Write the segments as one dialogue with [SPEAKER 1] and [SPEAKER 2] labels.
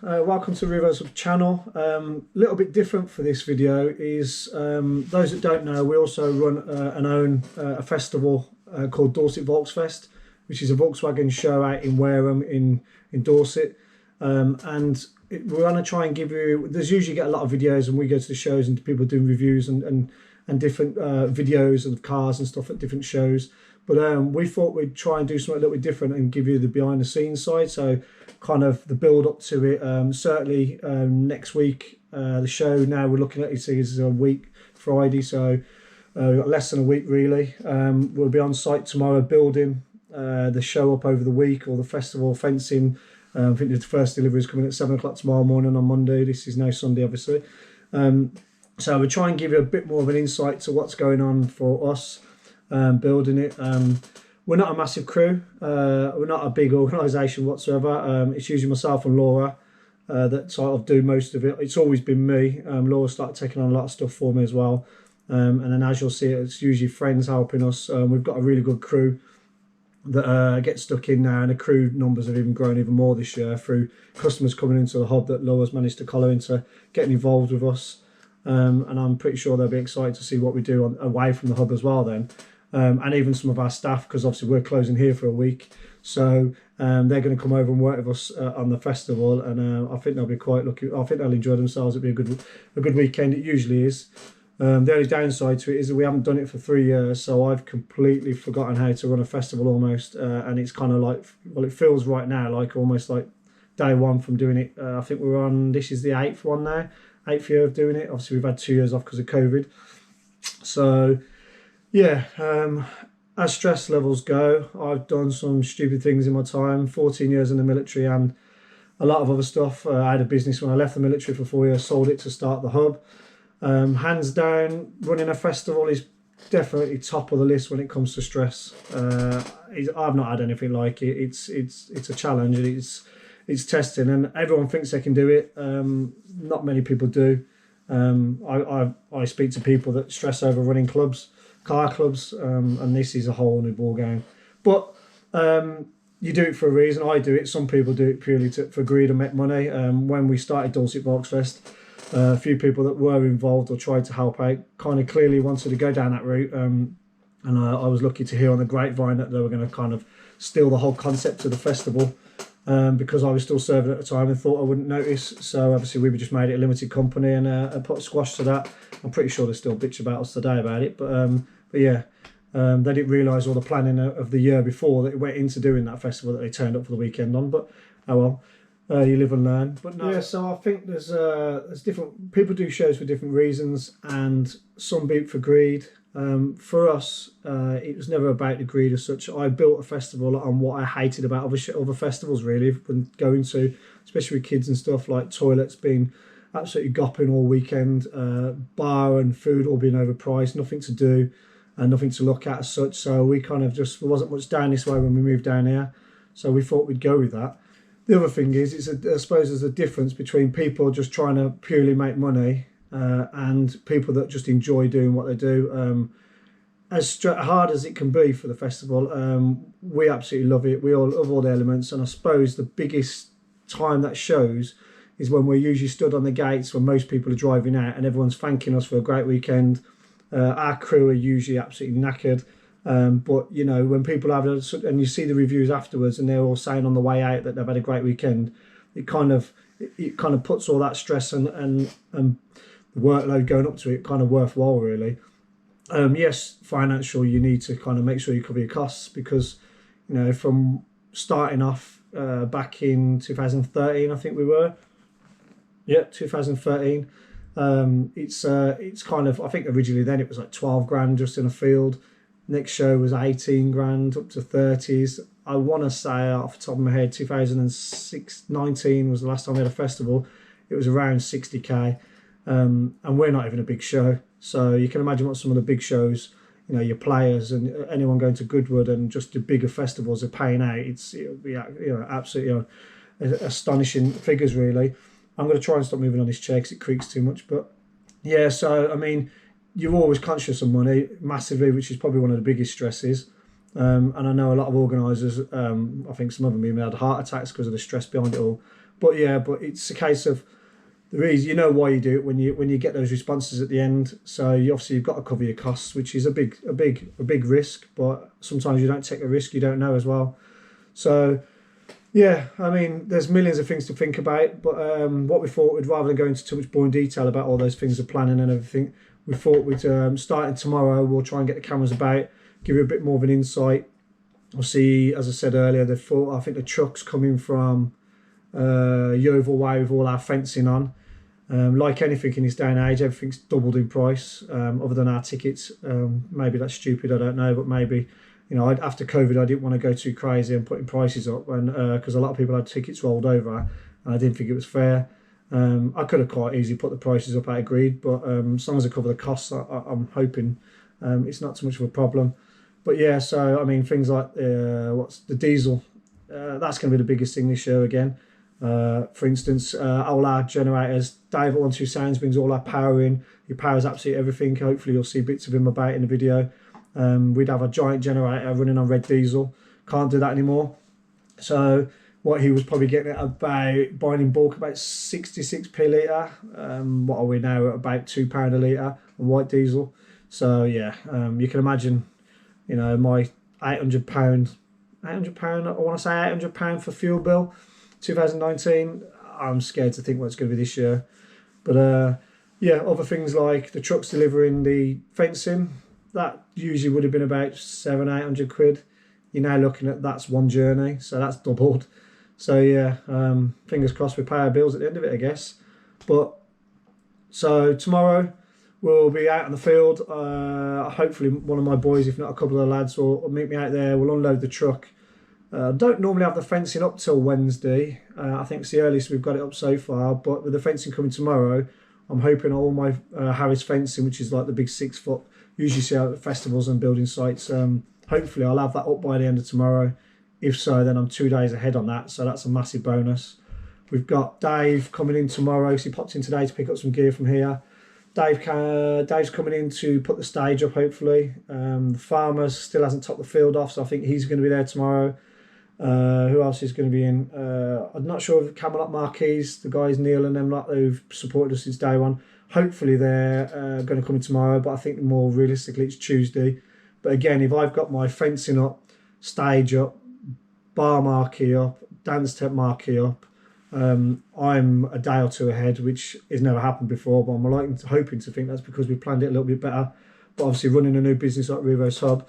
[SPEAKER 1] Welcome to Rivo's channel. Little bit different for this video is those that don't know, we also run and own a festival called Dorset Volksfest, which is a Volkswagen show out in Wareham in Dorset. We're going to try and give you, there's usually get a lot of videos and we go to the shows and people doing reviews and different videos of cars and stuff at different shows. But we thought we'd try and do something a little bit different and give you the behind the scenes side. So kind of the build up to it. Certainly next week, the show now we're looking at is a week, Friday. So less than a week really. We'll be on site tomorrow building the show up over the week, or the festival fencing. I think the first delivery is coming at 7 o'clock tomorrow morning on Monday. This is now Sunday, obviously. So we'll try and give you a bit more of an insight to what's going on for us. Building it. We're not a massive crew, we're not a big organisation whatsoever. It's usually myself and Laura that sort of do most of it. It's always been me. Laura started taking on a lot of stuff for me as well, and then as you'll see, it's usually friends helping us. We've got a really good crew that get stuck in now, and the crew numbers have even grown even more this year through customers coming into the hub that Laura's managed to collar into getting involved with us. And I'm pretty sure they'll be excited to see what we do away from the hub as well then. And even some of our staff, because obviously we're closing here for a week, so they're going to come over and work with us on the festival, and I think they'll be quite lucky. I think they'll enjoy themselves. It'll be a good weekend. It usually is. The only downside to it is that we haven't done it for 3 years, so I've completely forgotten how to run a festival almost, and it's kind of like, well, it feels right now like almost like day one from doing it. I think we're on, this is the 8th one now, 8th year of doing it. Obviously we've had 2 years off because of COVID, so yeah, as stress levels go, I've done some stupid things in my time. 14 years in the military and a lot of other stuff. I had a business when I left the military for 4 years, sold it to start the hub. Hands down, running a festival is definitely top of the list when it comes to stress. I've not had anything like it. It's a challenge. It's testing, and everyone thinks they can do it. Not many people do. I speak to people that stress over running clubs, car clubs, and this is a whole new ball game. But you do it for a reason. I do it. Some people do it purely for greed and make money. When we started Dorset Volksfest, a few people that were involved or tried to help out kind of clearly wanted to go down that route, and I was lucky to hear on the grapevine that they were going to kind of steal the whole concept of the festival, because I was still serving at the time and thought I wouldn't notice. So obviously we just made it a limited company and put a squash to that. I'm pretty sure they still bitch about us today about it, but yeah, they didn't realise all the planning of the year before that it went into doing that festival that they turned up for the weekend on. But oh well, you live and learn. But no, yeah, so I think there's different people do shows for different reasons, and some do it for greed. For us, it was never about the greed as such. I built a festival on what I hated about other festivals really, when going to, especially with kids and stuff, like toilets being absolutely gopping all weekend, bar and food all being overpriced, nothing to do and nothing to look at as such. So we kind of just, there wasn't much down this way when we moved down here, so we thought we'd go with that. The other thing is, I suppose there's a difference between people just trying to purely make money and people that just enjoy doing what they do. As hard as it can be for the festival, we absolutely love it. We all love all the elements, and I suppose the biggest time that shows is when we're usually stood on the gates when most people are driving out and everyone's thanking us for a great weekend. Our crew are usually absolutely knackered. But you know, when people have and you see the reviews afterwards and they're all saying on the way out that they've had a great weekend, it kind of puts all that stress and the workload going up to it kind of worthwhile really. Yes, financial, you need to kind of make sure you cover your costs, because you know, from starting off back in 2013, I think we were, 2013. It's kind of, I think originally then it was like 12 grand just in a field. Next show was 18 grand up to 30s. I want to say off the top of my head 2019 was the last time we had a festival. It was around 60k, and we're not even a big show, so you can imagine what some of the big shows, you know, your players and anyone going to Goodwood and just the bigger festivals are paying out. It'll be, you know, absolutely, you know, astonishing figures really. I'm going to try and stop moving on this chair because it creaks too much. But yeah, so I mean, you're always conscious of money massively, which is probably one of the biggest stresses. And I know a lot of organisers, I think some of them even had heart attacks because of the stress behind it all. But yeah, but it's a case of the reason, you know why you do it when you get those responses at the end. So you've got to cover your costs, which is a big risk. But sometimes you don't take a risk, you don't know as well. So yeah, I mean, there's millions of things to think about. But what we thought, we'd rather than go into too much boring detail about all those things of planning and everything, we thought we'd starting tomorrow. We'll try and get the cameras about, give you a bit more of an insight. We'll see, as I said earlier, I think the truck's coming from Yeovil Way with all our fencing on. Like anything in this day and age, everything's doubled in price, other than our tickets. Maybe that's stupid, I don't know, but maybe, after COVID, I didn't want to go too crazy and putting prices up, and because a lot of people had tickets rolled over, and I didn't think it was fair. I could have quite easily put the prices up, I agreed, but as long as I cover the costs, I'm hoping it's not too much of a problem. But yeah, so I mean, things like what's the diesel, that's going to be the biggest thing this year again. For instance, all our generators, Dave at 1-2 Sounds brings all our power in. He powers absolutely everything. Hopefully you'll see bits of him about in the video. We'd have a giant generator running on red diesel. Can't do that anymore. So what he was probably getting at about, buying in bulk, about 66p litre. What are we now at? About £2 a litre on white diesel. So yeah, you can imagine, my £800, I want to say £800 for fuel bill. 2019, I'm scared to think what it's going to be this year. But yeah, other things like the trucks delivering the fencing, that usually would have been about 700-800 quid. You're now looking at, that's one journey, so that's doubled. So yeah, fingers crossed we pay our bills at the end of it, I guess. But so tomorrow we'll be out on the field. Hopefully one of my boys, if not a couple of the lads, will meet me out there. We'll unload the truck. Don't normally have the fencing up till Wednesday. I think it's the earliest we've got it up so far, but with the fencing coming tomorrow, I'm hoping all my Harris fencing, which is like the big 6 foot, usually see out at festivals and building sites, hopefully I'll have that up by the end of tomorrow. If so, then I'm 2 days ahead on that, so that's a massive bonus. We've got Dave coming in tomorrow, so he popped in today to pick up some gear from here. Dave's coming in to put the stage up, hopefully. The farmer still hasn't topped the field off, so I think he's going to be there tomorrow. Who else is going to be in? I'm not sure if Camelot Marquees, the guys Neil and them lot who've supported us since day one. Hopefully they're going to come in tomorrow, but I think more realistically it's Tuesday. But again, if I've got my fencing up, stage up, bar marquee up, dance tent marquee up, I'm a day or two ahead, which has never happened before, but I'm hoping to think that's because we planned it a little bit better. But obviously running a new business like Revo's Hub,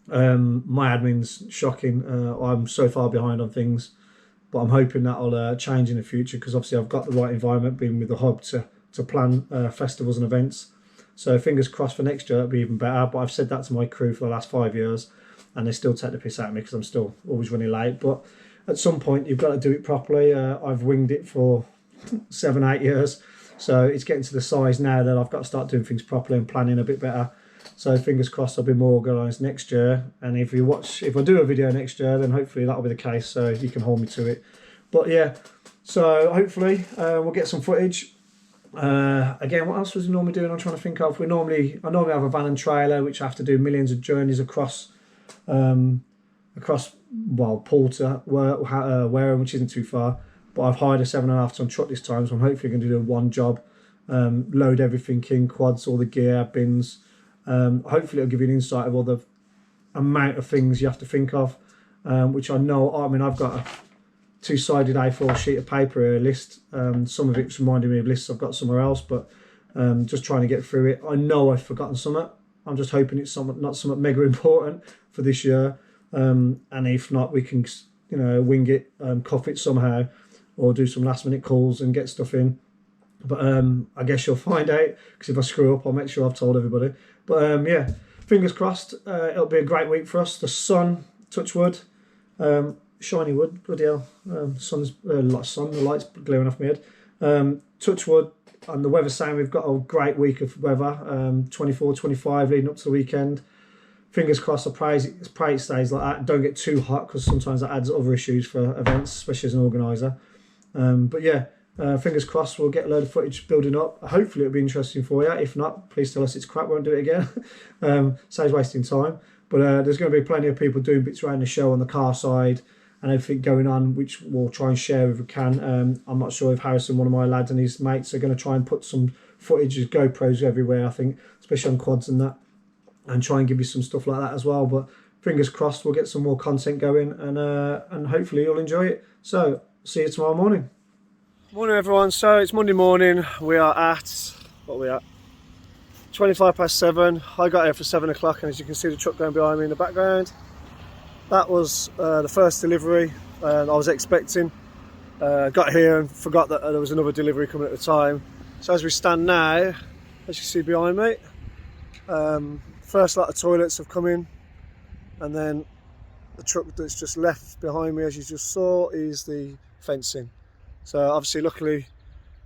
[SPEAKER 1] my admin's shocking. I'm so far behind on things, but I'm hoping that'll change in the future, because obviously I've got the right environment being with the hub to plan festivals and events. So fingers crossed for next year it'll be even better. But I've said that to my crew for the last 5 years, and they still take the piss out of me because I'm still always running late. But at some point you've got to do it properly. I've winged it for 7-8 years, so it's getting to the size now that I've got to start doing things properly and planning a bit better. So fingers crossed I'll be more organised next year. And if I do a video next year, then hopefully that'll be the case, so you can hold me to it. But yeah, so hopefully we'll get some footage. Again, what else was we normally doing? I'm trying to think of. I normally have a van and trailer, which I have to do millions of journeys across Porter, Wareham, which isn't too far. But I've hired a 7.5 ton truck this time, so I'm hopefully going to do one job, load everything in, quads, all the gear, bins. Hopefully it'll give you an insight of all the amount of things you have to think of, which I know. I mean, I've got a 2-sided A4 sheet of paper here, a list. Some of it's reminding me of lists I've got somewhere else, but just trying to get through it. I know I've forgotten something. I'm just hoping it's not something mega important for this year, and if not, we can wing it, cough it somehow, or do some last minute calls and get stuff in. But I guess you'll find out, because if I screw up I'll make sure I've told everybody. But yeah, fingers crossed, it'll be a great week for us. The sun, touch wood, shiny wood, bloody hell, sun's a lot of sun, the light's glaring off my head. Touch wood, and the weather's saying we've got a great week of weather, 24, 25 leading up to the weekend. Fingers crossed, I pray it stays like that. Don't get too hot, because sometimes that adds other issues for events, especially as an organiser. But yeah, fingers crossed we'll get a load of footage building up. Hopefully it'll be interesting for you. If not, please tell us it's crap, won't do it again. Saves wasting time. But there's going to be plenty of people doing bits around the show on the car side, and everything going on, which we'll try and share if we can. I'm not sure if Harrison, one of my lads, and his mates are going to try and put some footage of GoPros everywhere, I think, especially on quads and that, and try and give you some stuff like that as well. But fingers crossed, we'll get some more content going, and hopefully you'll enjoy it. So see you tomorrow morning. Morning everyone. So it's Monday morning. We are at, what are we at? 7:25. I got here for 7 o'clock, and as you can see the truck going behind me in the background, that was the first delivery I was expecting. Got here and forgot that there was another delivery coming at the time. So as we stand now, as you see behind me, first lot of toilets have come in, and then the truck that's just left behind me, as you just saw, is the fencing. So obviously, luckily,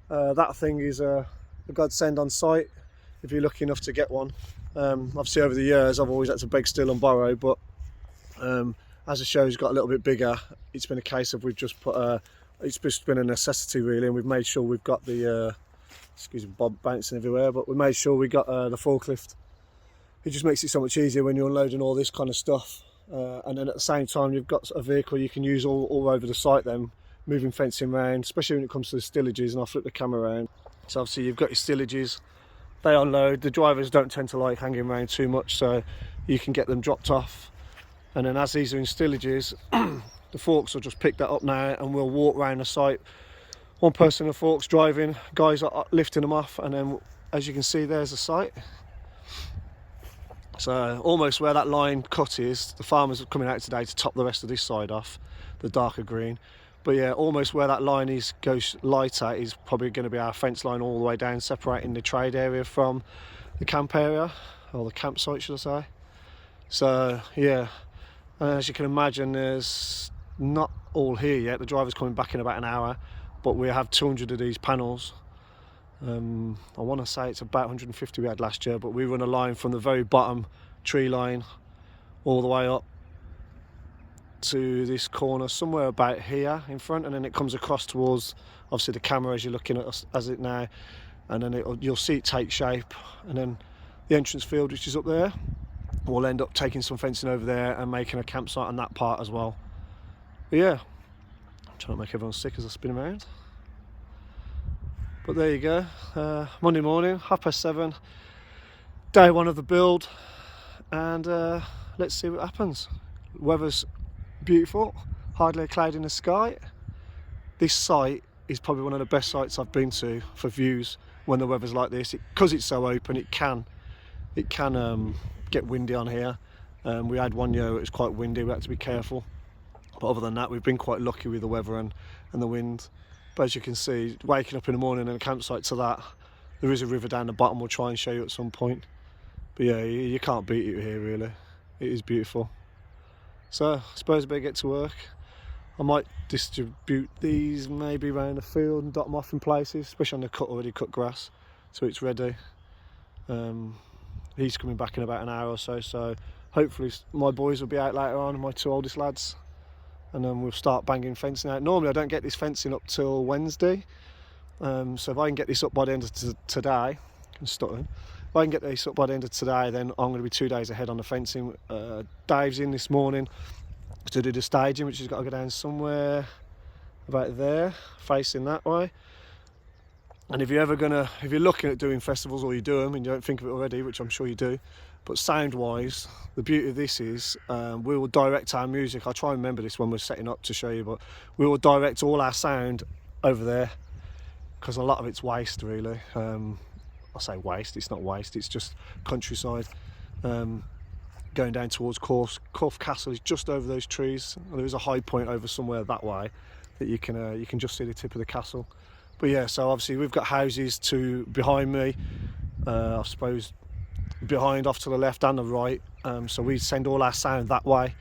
[SPEAKER 1] that thing is a godsend on site if you're lucky enough to get one. Obviously over the years I've always had to beg, steal and borrow, but as the show's got a little bit bigger, it's been a case of we've just put it's just been a necessity really, and we've made sure we've got the excuse me, Bob bouncing everywhere, but we made sure we got the forklift. It just makes it so much easier when you're unloading all this kind of stuff, and then at the same time you've got a vehicle you can use all over the site then, moving fencing around, especially when it comes to the stillages. And I'll flip the camera around. So obviously you've got your stillages, they unload. The drivers don't tend to like hanging around too much, so you can get them dropped off. And then as these are in stillages, the forks will just pick that up now, and we'll walk around the site. One person in the forks driving, guys are lifting them off, and then as you can see, there's the site. So almost where that line cut is, the farmers are coming out today to top the rest of this side off, the darker green. But yeah, almost where that line is goes lighter is probably going to be our fence line all the way down, separating the trade area from the camp area, or the campsite should I say. So yeah, as you can imagine, there's not all here yet. The driver's coming back in about an hour, but we have 200 of these panels. I want to say it's about 150 we had last year, but we run a line from the very bottom tree line all the way up to this corner somewhere about here in front, and then it comes across towards obviously the camera as you're looking at us as it now, and then you'll see it take shape, and then the entrance field, which is up there, we'll end up taking some fencing over there and making a campsite on that part as well. But yeah, I'm trying to make everyone sick as I spin around. But there you go, Monday morning, 7:30, day one of the build, and let's see what happens. Weather's beautiful, hardly a cloud in the sky. This site is probably one of the best sites I've been to for views when the weather's like this, because it's so open. It can get windy on here. We had one year it was quite windy, we had to be careful, but other than that we've been quite lucky with the weather and the wind. But as you can see, waking up in the morning and a campsite to that, there is a river down the bottom. We'll try and show you at some point, but yeah, you can't beat it here really. It is beautiful. So I suppose I better get to work. I might distribute these maybe around the field and dot them off in places, especially on the already cut grass, so it's ready. He's coming back in about an hour or so, so hopefully my boys will be out later on, my two oldest lads, and then we'll start banging fencing out. Normally I don't get this fencing up till Wednesday, so if I can get this up by the end of today, I'm stuttering. If I can get this up by the end of today, then I'm going to be 2 days ahead on the fencing. Dave's in this morning to do the staging, which has got to go down somewhere about there, facing that way. And if you're looking at doing festivals, or you do them and you don't think of it already, which I'm sure you do, but sound-wise, the beauty of this is we will direct our music. I'll try and remember this when we're setting up to show you, but we will direct all our sound over there, because a lot of it's waste really. I say waste, it's not waste, it's just countryside. Going down towards Corfe Castle is just over those trees. There is a high point over somewhere that way that you can just see the tip of the castle. But yeah, so obviously we've got houses behind me, I suppose behind, off to the left and the right, so we send all our sound that way,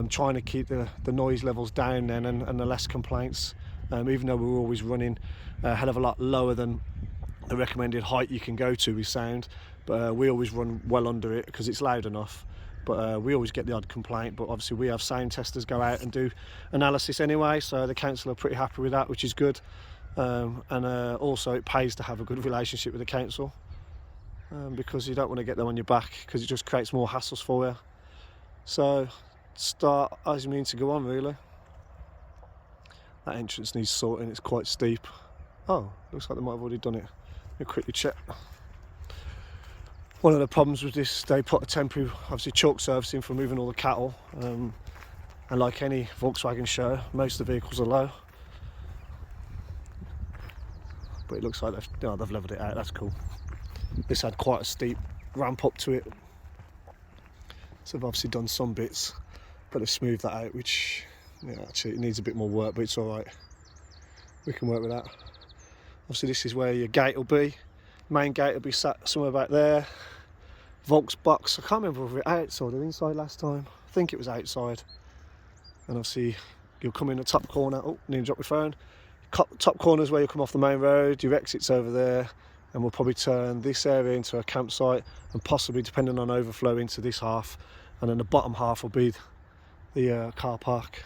[SPEAKER 1] trying to keep the noise levels down then, and the less complaints, even though we're always running a hell of a lot lower than the recommended height you can go to with sound, but we always run well under it because it's loud enough. But we always get the odd complaint, but obviously we have sound testers go out and do analysis anyway, so the council are pretty happy with that, which is good. And also it pays to have a good relationship with the council, because you don't want to get them on your back, because it just creates more hassles for you. So start as you mean to go on really.
[SPEAKER 2] That entrance needs sorting, it's quite steep. Oh, looks like they might have already done it. Let me quickly check. One of the problems with this, they put a temporary, obviously, chalk surface in for moving all the cattle. And like any Volkswagen show, most of the vehicles are low. But it looks like they've levelled it out, that's cool. This had quite a steep ramp up to it. So they've obviously done some bits, but they've smoothed that out, which, yeah, actually it needs a bit more work, but it's alright. We can work with that. Obviously this is where your gate will be. Main gate will be sat somewhere back there. Volks box, I can't remember if it was outside or inside last time. I think it was outside. And obviously you'll come in the top corner. Oh, need to drop your phone. Top corner is where you come off the main road. Your exit's over there. And we'll probably turn this area into a campsite and possibly, depending on overflow, into this half. And then the bottom half will be the car park.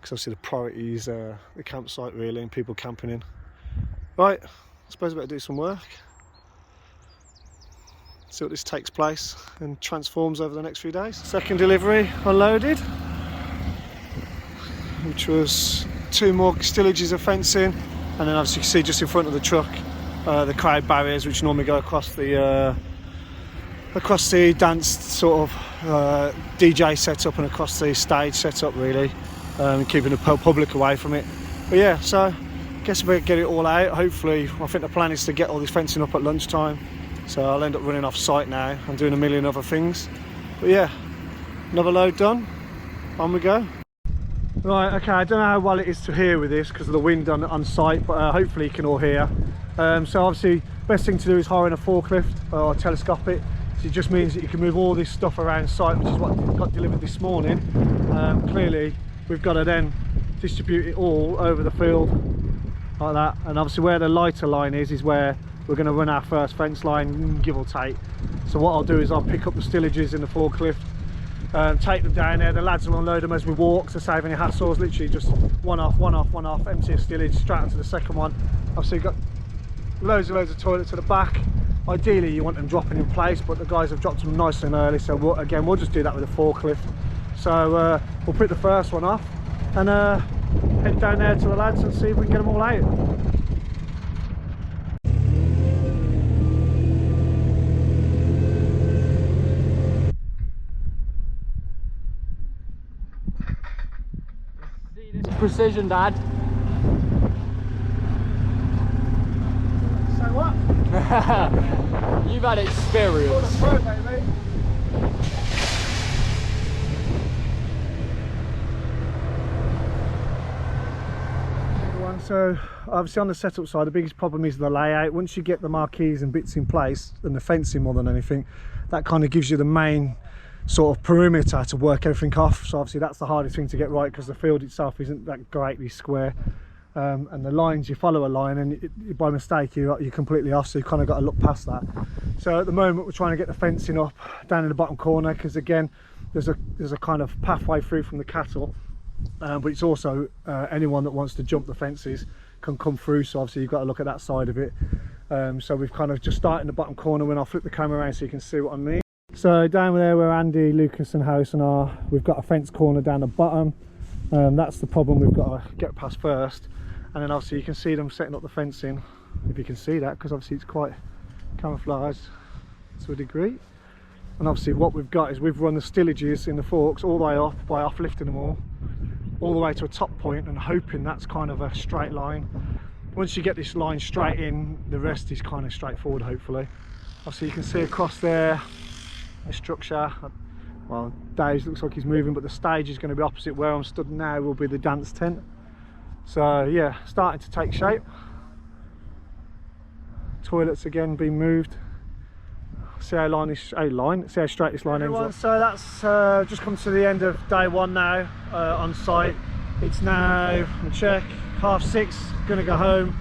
[SPEAKER 2] Because obviously the priority is the campsite really, and people camping in. Right, I suppose I better do some work. See what this takes place and transforms over the next few days. Second delivery unloaded, which was 2 more stillages of fencing, and then obviously you can see just in front of the truck the crowd barriers which normally go across the dance sort of DJ setup and across the stage setup really, keeping the public away from it. But yeah, so I guess we'll get it all out. Hopefully, I think the plan is to get all this fencing up at lunchtime, so I'll end up running off site now and doing a million other things. But yeah, another load done, on we go. Right, okay, I don't know how well it is to hear with this because of the wind on site, but hopefully you can all hear. So obviously best thing to do is hiring a forklift or telescopic. So it just means that you can move all this stuff around site, which is what got delivered this morning. Clearly we've got to then distribute it all over the field like that, and obviously where the lighter line is where we're going to run our first fence line, give or take. So what I'll do is I'll pick up the stillages in the forklift, take them down there. The lads will unload them as we walk to save any hassles. Literally just one off, empty a stillage, straight onto the second one. Obviously you've got loads of toilets at the back. Ideally you want them dropping in place, but the guys have dropped them nice and early, so we'll just do that with a forklift. So we'll pick the first one off and head down there to the lads and see if we can get them all out.
[SPEAKER 3] Precision, Dad.
[SPEAKER 1] So what?
[SPEAKER 3] You've had experience.
[SPEAKER 1] So obviously on the setup side, the biggest problem is the layout. Once you get the marquees and bits in place, and the fencing more than anything, that kind of gives you the main sort of perimeter to work everything off. So obviously that's the hardest thing to get right, because the field itself isn't that greatly square, and the lines, you follow a line and by mistake you're completely off, so you've kind of got to look past that. So at the moment we're trying to get the fencing up down in the bottom corner, because again there's a kind of pathway through from the cattle, but it's also anyone that wants to jump the fences can come through, so obviously you've got to look at that side of it. So we've kind of just started in the bottom corner. When I'll flip the camera around so you can see what I mean. So down there where Andy, Lucas and Harrison are, we've got a fence corner down the bottom. That's the problem we've got to get past first, and then obviously you can see them setting up the fencing, if you can see that, because obviously it's quite camouflaged to a degree. And obviously what we've got is we've run the stillages in the forks all the way up by offlifting them all the way to a top point, and hoping that's kind of a straight line. Once you get this line straight in, the rest is kind of straightforward, hopefully. Obviously you can see across there a structure. Well, Dave looks like he's moving, but the stage is going to be opposite where I'm stood now, will be the dance tent. So yeah, starting to take shape. Toilets again being moved. See how see how straight this line ends up. So that's just come to the end of day one now on site. It's now, check, 6:30, gonna go home,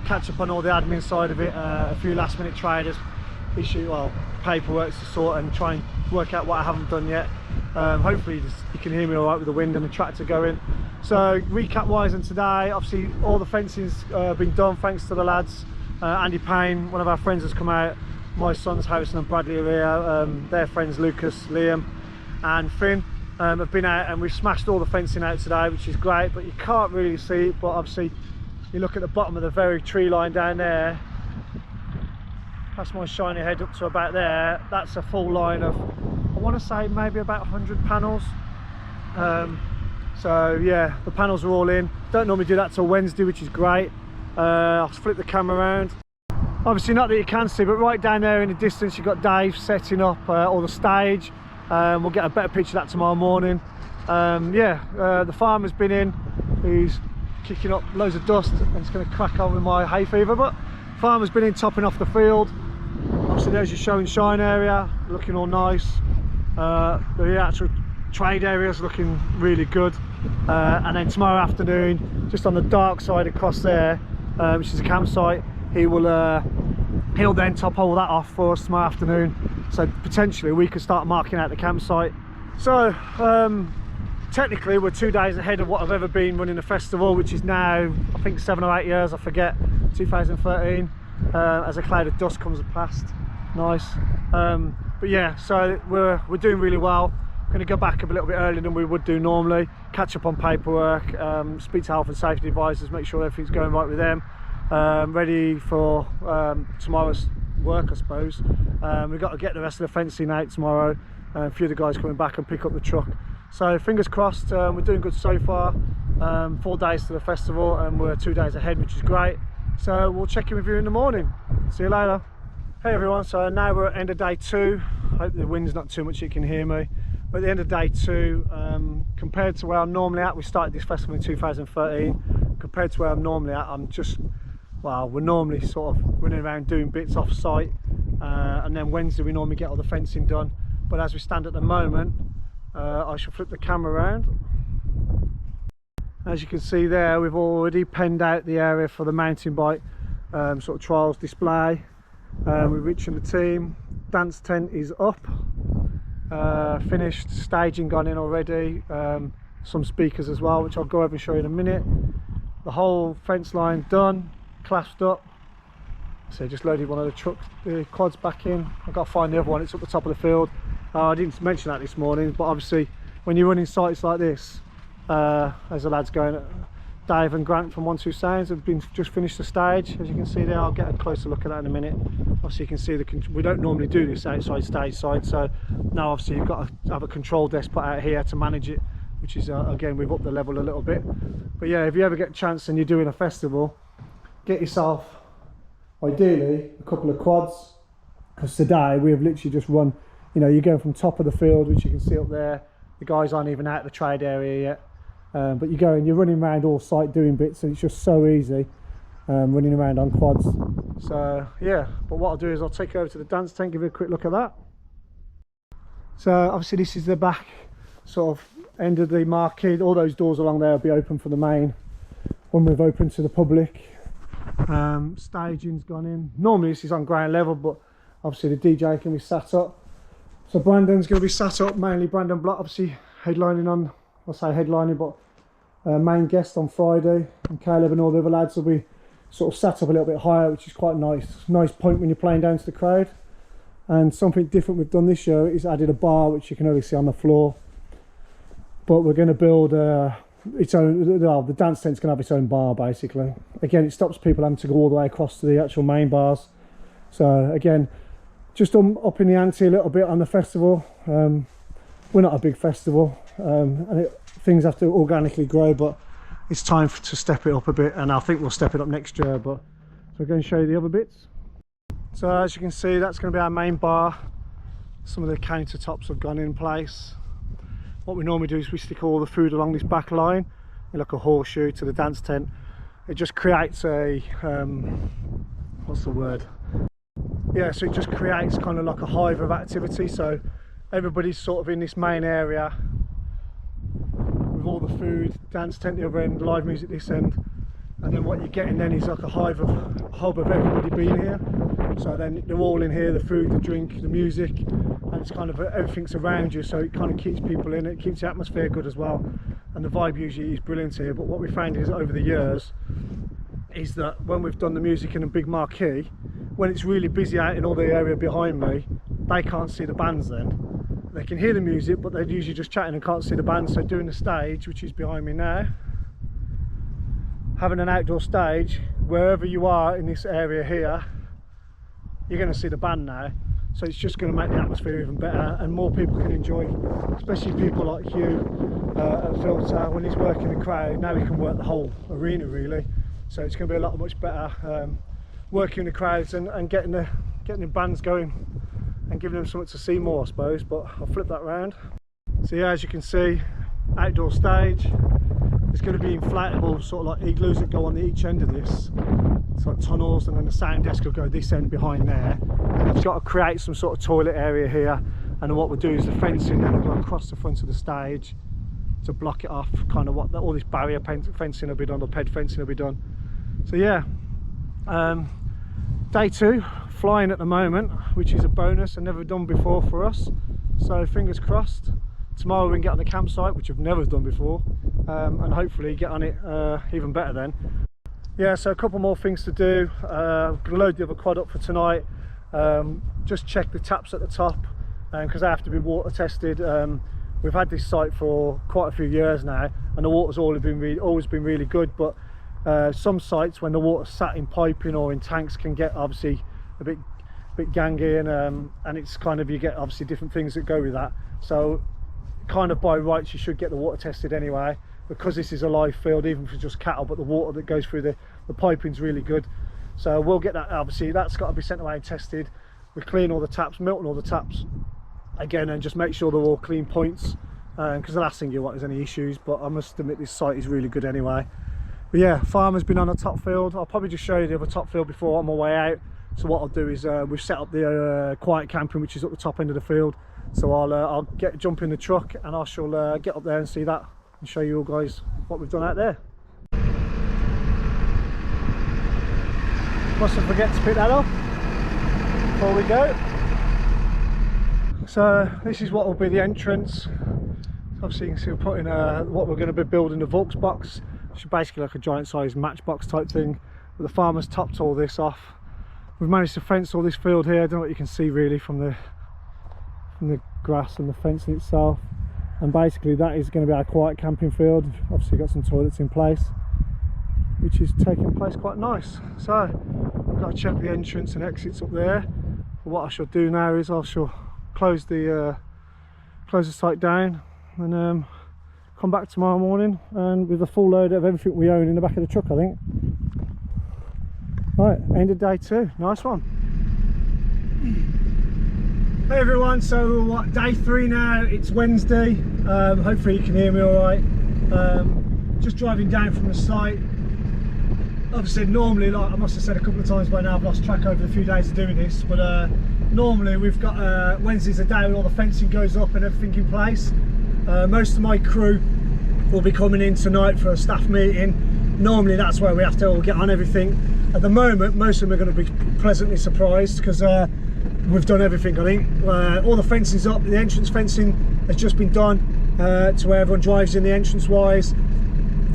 [SPEAKER 1] catch up on all the admin side of it, a few last minute traders, paperwork to sort, and try and work out what I haven't done yet. Hopefully you can hear me all right with the wind and the tractor going. So recap wise, and today obviously all the fencing's been done thanks to the lads. Andy Payne, one of our friends, has come out. My sons Harrison and Bradley are here, their friends Lucas, Liam and Finn.
[SPEAKER 2] have been out and we've smashed all the fencing out today, which is great, but you can't really see it. But obviously you look at the bottom of the very tree line down there, past my shiny head up to about there, that's a full line of, I want to say maybe about 100 panels. So yeah, the panels are all in. Don't normally do that till Wednesday, which is great. I'll flip the camera around. Obviously not that you can see, but right down there in the distance you've got Dave setting up all the stage. We'll get a better picture of that tomorrow morning. The farmer's been in, he's kicking up loads of dust and it's going to crack on with my hay fever, but farmer's been in topping off the field. Obviously there's your show and shine area, looking all nice. The actual trade area is looking really good. And then tomorrow afternoon, just on the dark side across there, which is a campsite, he'll then top all that off for us tomorrow afternoon, so potentially we could start marking out the campsite. So technically we're 2 days ahead of what I've ever been running a festival, which is now I think 7 or 8 years, I forget, 2013, as a cloud of dust comes past. Nice. But yeah, so we're doing really well. Going to go back a little bit earlier than we would do normally, catch up on paperwork, speak to health and safety advisors, make sure everything's going right with them. Ready for tomorrow's work, I suppose. We've got to get the rest of the fencing out tomorrow. A few of the guys coming back and pick up the truck. So fingers crossed, we're doing good so far. 4 days to the festival and we're 2 days ahead, which is great. So we'll check in with you in the morning. See you later. Hey everyone, so now we're at end of day 2. Hope the wind's not too much, you can hear me. But at the end of day 2, compared to where I'm normally at, we started this festival in 2013. Compared to where I'm normally at, we're normally sort of running around doing bits off site, and then Wednesday we normally get all the fencing done. But as we stand at the moment, I shall flip the camera around. As you can see there, we've already penned out the area for the mountain bike sort of trials display. We're reaching the team. Dance tent is up, finished, staging gone in already, some speakers as well, which I'll go over and show you in a minute. The whole fence line done, clasped up. So just loaded one of the quads back in. I've got to find the other one, it's up the top of the field. I didn't mention that this morning, but obviously when you're running sites like this, as the lads going, Dave and Grant from 12 Sounds have just finished the stage. As you can see there, I'll get a closer look at that in a minute. Obviously you can see we don't normally do this outside stage side, so now obviously you've got to have a control desk put out here to manage it, which is again, we've upped the level a little bit. But yeah, if you ever get a chance and you're doing a festival, get yourself ideally a couple of quads, because today we have literally just run, you know, you're going from top of the field, which you can see up there. The guys aren't even out of the trade area yet, but you're running around all site doing bits, and it's just so easy running around on quads. So yeah, but what I'll do is I'll take you over to the dance tent, give you a quick look at that. So obviously this is the back sort of end of the marquee. All those doors along there will be open for the main when we've opened to the public. Staging's gone in. Normally this is on ground level, but obviously the DJ can be sat up. So Brandon's going to be sat up, mainly Brandon Block, obviously headlining on, I'll say headlining, but main guest on Friday, and Caleb and all the other lads will be sort of sat up a little bit higher, which is quite nice. Nice point when you're playing down to the crowd. And something different we've done this year is added a bar, which you can only see on the floor. But we're going to build its own, the dance tent's going to have its own bar basically. Again, it stops people having to go all the way across to the actual main bars. So again, just upping the ante a little bit on the festival. We're not a big festival, and things have to organically grow, but it's time to step it up a bit, and I think we'll step it up next year. But so I'm going to show you the other bits. So as you can see, that's going to be our main bar. Some of the countertops have gone in place. What we normally do is we stick all the food along this back line in like a horseshoe to the dance tent. It just creates a what's the word? Yeah, so it just creates kind of like a hive of activity. So everybody's sort of in this main area with all the food, dance tent the other end, live music this end, and then what you're getting then is like a hub of everybody being here. So then they're all in here, the food, the drink, the music, and it's kind of everything's around you, so it kind of keeps people in, it keeps the atmosphere good as well, and the vibe usually is brilliant here. But what we found is over the years is that when we've done the music in a big marquee, when it's really busy out in all the area behind me, they can't see the bands then, they can hear the music, but they're usually just chatting and can't see the band. So doing the stage, which is behind me now, having an outdoor stage, wherever you are in this area here, you're going to see the band now. So it's just going to make the atmosphere even better, and more people can enjoy, especially people like Hugh at Filter. When he's working the crowd, now he can work the whole arena really. So it's going to be a lot much better working the crowds and getting the bands going and giving them something to see more, I suppose. But I'll flip that round. So yeah, as you can see, outdoor stage. There's going to be inflatable sort of like igloos that go on each end of this. It's like tunnels, and then the sound desk will go this end behind there. It's got to create some sort of toilet area here, and then what we'll do is the fencing then will go across the front of the stage to block it off, kind of what all this barrier fencing will be done, or ped fencing will be done. So yeah, day 2, flying at the moment, which is a bonus and never done before for us. So fingers crossed, tomorrow we can get on the campsite, which I've never done before, and hopefully get on it even better then. Yeah, so a couple more things to do. I'm going to load the other quad up for tonight. Just check the taps at the top, because they have to be water tested. We've had this site for quite a few years now, and the water's always been really good, but some sites, when the water's sat in piping or in tanks, can get obviously a bit gangy, and it's kind of, you get obviously different things that go with that. So kind of by rights you should get the water tested anyway, because this is a live field, even for just cattle, but the water that goes through the piping's really good. So we'll get that, obviously that's got to be sent away and tested. We clean all the taps, Milton all the taps again, and just make sure they're all clean points, because the last thing you want is any issues. But I must admit, this site is really good anyway. But yeah, farmer's been on a top field. I'll probably just show you the other top field before on my way out. So what I'll do is we've set up the quiet camping, which is at the top end of the field. So I'll jump in the truck, and I shall get up there and see that, and show you all guys what we've done out there. Mustn't forget to pick that up before we go. So this is what will be the entrance. Obviously you can see we're putting what we're going to be building, the Volks box, which is basically like a giant sized matchbox type thing. But the farmer's topped all this off. We've managed to fence all this field here. I don't know what you can see really from the grass and the fencing itself. And basically that is going to be our quiet camping field. Obviously got some toilets in place, which is taking place quite nice. So I've got to check the entrance and exits up there. But what I shall do now is I shall close the site down, and come back tomorrow morning and with a full load of everything we own in the back of the truck, I think. Right, end of day 2. Nice one. Hey everyone, so what, day 3 now. It's Wednesday. Hopefully you can hear me all right. Just driving down from the site. Obviously normally, like I must have said a couple of times by now, I've lost track over the few days of doing this, but normally we've got Wednesday's a day when all the fencing goes up and everything in place. Most of my crew will be coming in tonight for a staff meeting. Normally that's where we have to all get on everything. At the moment most of them are going to be pleasantly surprised, because we've done everything. I think all the fencing's up. The entrance fencing has just been done to where everyone drives in the entrance wise,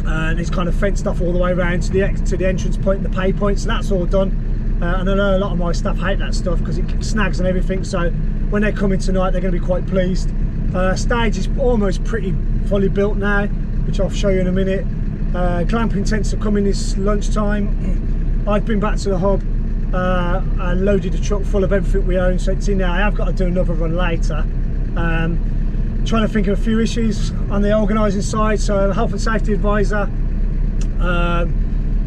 [SPEAKER 2] and it's kind of fenced off all the way around to the entrance point and the pay point. So that's all done. And I know a lot of my staff hate that stuff because it snags and everything. So when they come in tonight, they're going to be quite pleased. Stage is almost pretty fully built now, which I'll show you in a minute. Glamping tents are coming this lunchtime. I've been back to the hub and loaded the truck full of everything we own, so it's in there. I have got to do another run later. Trying to think of a few issues on the organising side. So health and safety advisor,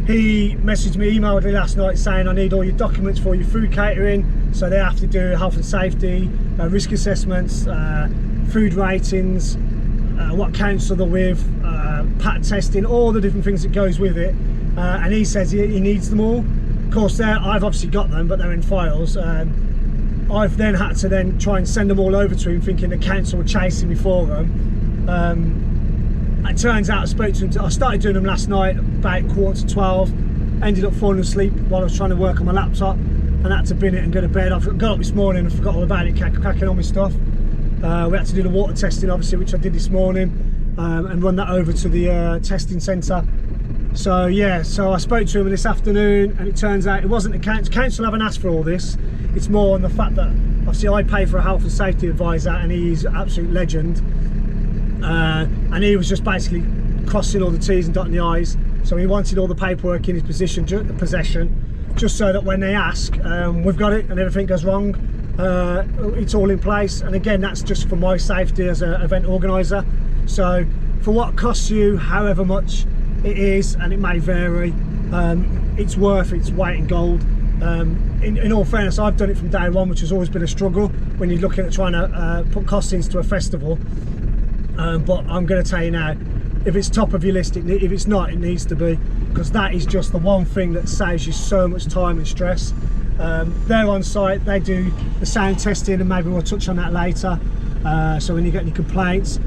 [SPEAKER 2] he emailed me last night saying I need all your documents for your food catering. So they have to do health and safety, risk assessments, food ratings, what council they're with, pat testing, all the different things that goes with it. And he says he needs them all. Of course, I've obviously got them, but they're in files. I've then had to try and send them all over to him, thinking the council were chasing me for them. It turns out I spoke to him. I started doing them last night about 11:45. Ended up falling asleep while I was trying to work on my laptop, and had to bin it and go to bed. I got up this morning and forgot all about it, cracking on with stuff. We had to do the water testing, obviously, which I did this morning, and run that over to the testing centre. So yeah, so I spoke to him this afternoon, and it turns out it wasn't the council. Council haven't asked for all this. It's more on the fact that obviously I pay for a health and safety advisor, and he's an absolute legend. And he was just basically crossing all the T's and dotting the I's. So he wanted all the paperwork in his possession, just so that when they ask, we've got it, and everything goes wrong, it's all in place. And again, that's just for my safety as an event organizer. So for what costs you however much it is, and it may vary, it's worth its weight in gold. In all fairness, I've done it from day one, which has always been a struggle when you're looking at trying to put costings to a festival. But I'm going to tell you now, if it's top of your list, if it's not, it needs to be, because that is just the one thing that saves you so much time and stress. They're on site, they do the sound testing, and maybe we'll touch on that later. So when you get any complaints,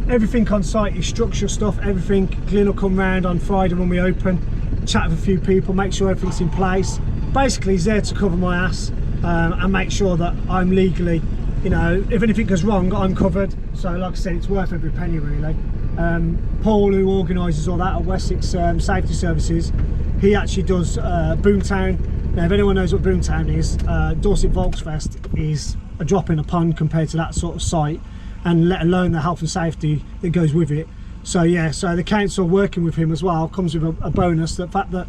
[SPEAKER 2] everything on site is structure stuff, everything. Glyn will come round on Friday when we open, chat with a few people, make sure everything's in place. Basically, he's there to cover my ass and make sure that I'm legally, you know, if anything goes wrong, I'm covered. So like I said, it's worth every penny really. Paul, who organises all that at Wessex Safety Services, he actually does Boomtown. Now if anyone knows what Boomtown is, Dorset Volksfest is a drop in a pond compared to that sort of site, and let alone the health and safety that goes with it. So yeah, so the council working with him as well comes with a bonus, the fact that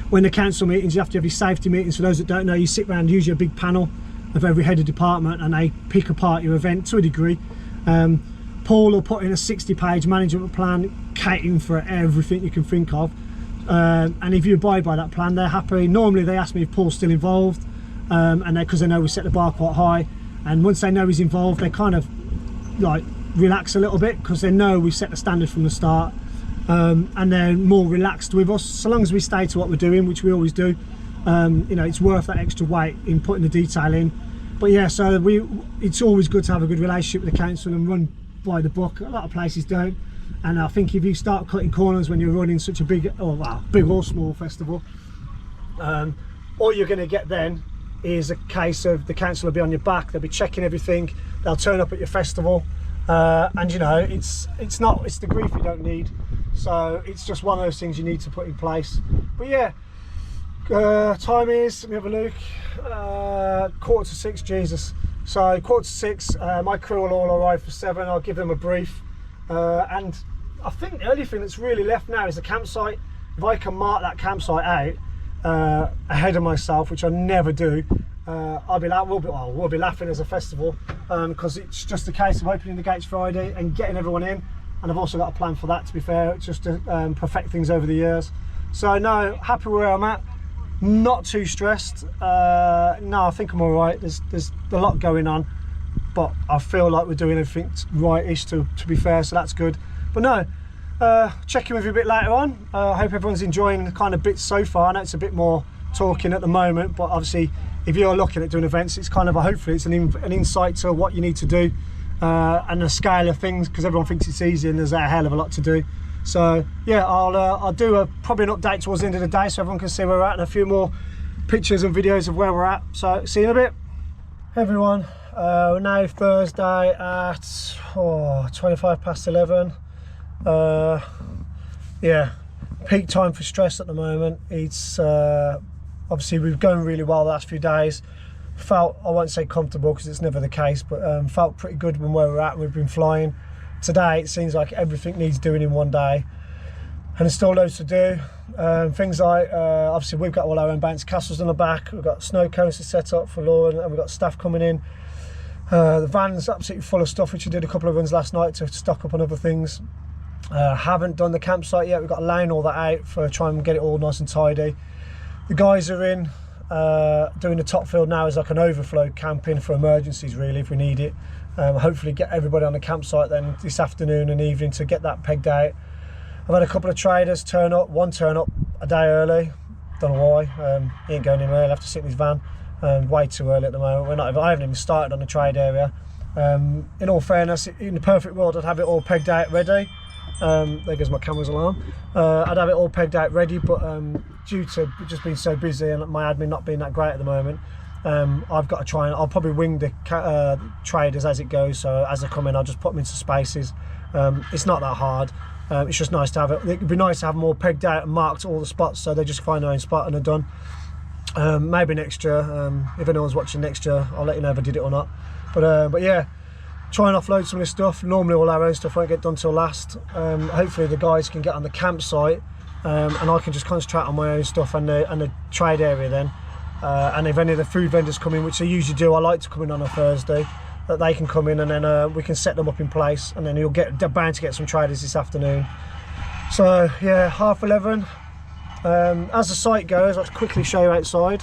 [SPEAKER 2] when the council meetings, you have to have your safety meetings. For those that don't know, you sit around usually a big panel of every head of department, and they pick apart your event to a degree. Paul will put in a 60-page management plan catering for everything you can think of, and if you abide by that plan, they're happy. Normally they ask me if Paul's still involved, and because they know we set the bar quite high, and once they know he's involved, they kind of like relax a little bit, because they know we set the standard from the start, and they're more relaxed with us, so long as we stay to what we're doing, which we always do. You know, it's worth that extra weight in putting the detail in. But yeah, so it's always good to have a good relationship with the council and run by the book. A lot of places don't, and I think if you start cutting corners when you're running such a big, big or small festival, all you're going to get then is a case of the council will be on your back, they'll be checking everything, they'll turn up at your festival, and you know, it's the grief you don't need. So it's just one of those things you need to put in place. But yeah, time is, let me have a look, 5:45, Jesus. So 5:45, my crew will all arrive for 7, I'll give them a brief, and I think the only thing that's really left now is the campsite. If I can mark that campsite out ahead of myself, which I never do, I'll be like, we'll be laughing as a festival, because it's just a case of opening the gates Friday and getting everyone in. And I've also got a plan for that, to be fair, just to perfect things over the years. So no, happy where I'm at, not too stressed. No, I think I'm all right. There's a lot going on, but I feel like we're doing everything right-ish, to be fair, so that's good. But no, check in with you a bit later on. I hope everyone's enjoying the kind of bits so far. I know it's a bit more talking at the moment, but obviously if you're looking at doing events, it's kind of hopefully it's an insight to what you need to do, and the scale of things, because everyone thinks it's easy and there's a hell of a lot to do. So yeah, I'll do probably an update towards the end of the day so everyone can see where we're at, and a few more pictures and videos of where we're at. So see you in a bit. Hey everyone, we're now Thursday at 11:25. Yeah, peak time for stress at the moment. It's obviously we've gone really well the last few days. Felt, I won't say comfortable because it's never the case, but felt pretty good when where we're at. We've been flying. Today it seems like everything needs doing in one day, and there's still loads to do. Things like obviously we've got all our own bounce castles on the back, we've got snow coasters set up for Lauren, and we've got staff coming in. The van's absolutely full of stuff, which we did a couple of runs last night to stock up on other things. Haven't done the campsite yet. We've got to line all that out for try and get it all nice and tidy. The guys are in doing the top field now as like an overflow camping for emergencies, really, if we need it. Hopefully get everybody on the campsite then this afternoon and evening to get that pegged out. I've had a couple of traders turn up, one turn up a day early, don't know why. He ain't going anywhere, he'll have to sit in his van. Way too early at the moment. I haven't even started on the trade area. In all fairness, in the perfect world I'd have it all pegged out ready. There goes my camera's alarm. I'd have it all pegged out ready, but due to just being so busy and my admin not being that great at the moment, I've got to try and I'll probably wing the traders as it goes. So as they come in, I'll just put them into spaces. It's not that hard. It's just nice to have it. It'd be nice to have them all pegged out and marked all the spots, so they just find their own spot and are done. Maybe next year. If anyone's watching next year, I'll let you know if I did it or not. But yeah, try and offload some of this stuff. Normally all our own stuff won't get done till last. Hopefully the guys can get on the campsite, and I can just concentrate on my own stuff and the trade area then. And if any of the food vendors come in, which they usually do, I like to come in on a Thursday, that they can come in and then we can set them up in place, and then they're bound to get some traders this afternoon. So yeah, 11:30. As the site goes, I'll quickly show you outside.